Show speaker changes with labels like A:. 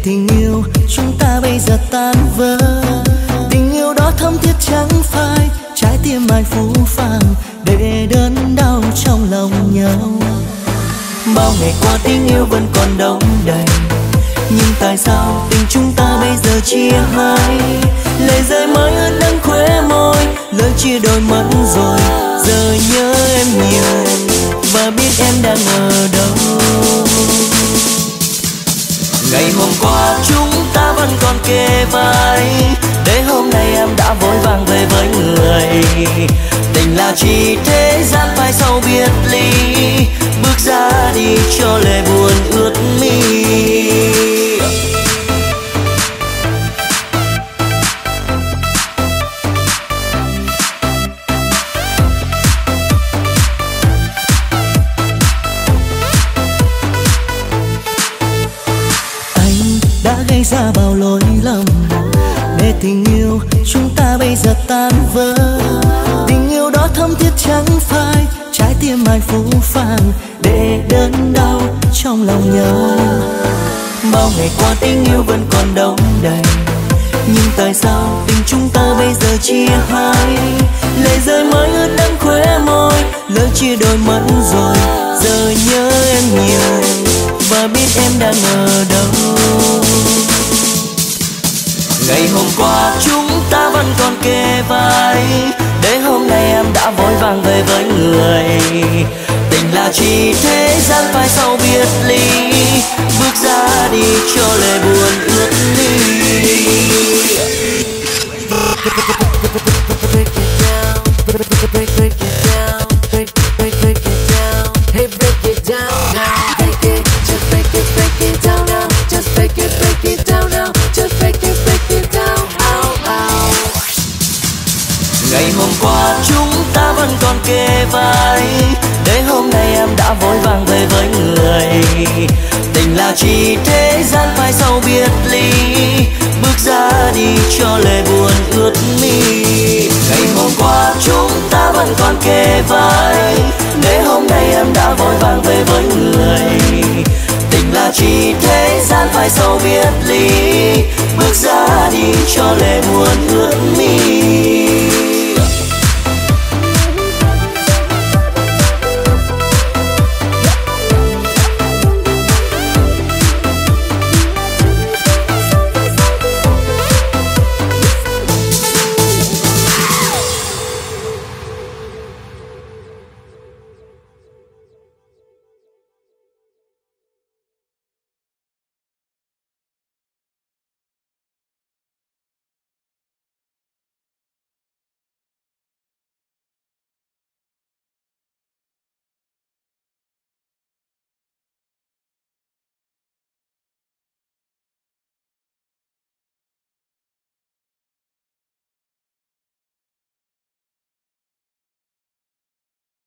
A: Tình yêu chúng ta bây giờ tan vỡ, tình yêu đó thấm thiết chẳng phai, trái tim ai phũ phàng để đớn đau trong lòng nhau. Bao ngày qua tình yêu vẫn còn đong đầy, nhưng tại sao tình chúng ta bây giờ chia hai? Lệ rơi mới ướt đẫm khóe môi, lời chia đôi mất rồi, giờ nhớ em nhiều và biết em đang ở đâu. Ngày hôm qua chúng ta vẫn còn kề vai, để hôm nay em đã vội vàng về với người. Tình là chỉ thế gian phải sau biệt ly, bước ra đi cho lệ buồn ướt mi. Gây ra bao lỗi lầm để tình yêu chúng ta bây giờ tan vỡ, tình yêu đó thấm thiết chẳng phai, trái tim ai phũ phàng để đớn đau trong lòng nhau. Bao ngày qua tình yêu vẫn còn đong đầy, nhưng tại sao tình chúng ta bây giờ chia hai? Lệ rơi mới ướt đẫm khóe môi, lời chia đôi mất rồi, giờ nhớ em nhiều và biết em đang ở đâu. Ngày hôm qua chúng ta vẫn còn kề vai, để hôm nay em đã vội vàng về với người. Tình là chỉ thế gian phải sau biệt ly, bước ra đi cho lệ buồn ướt mi. Ngày hôm qua chúng ta vẫn còn kề vai, để hôm nay em đã vội vàng về với người. Tình là chỉ thế gian phải sau biệt ly, bước ra đi cho lệ buồn ướt mi. Ngày hôm qua chúng ta vẫn còn kề vai, để hôm nay em đã vội vàng về với người. Tình là chỉ thế gian phải sau biệt ly, bước ra đi cho lệ buồn ướt mi.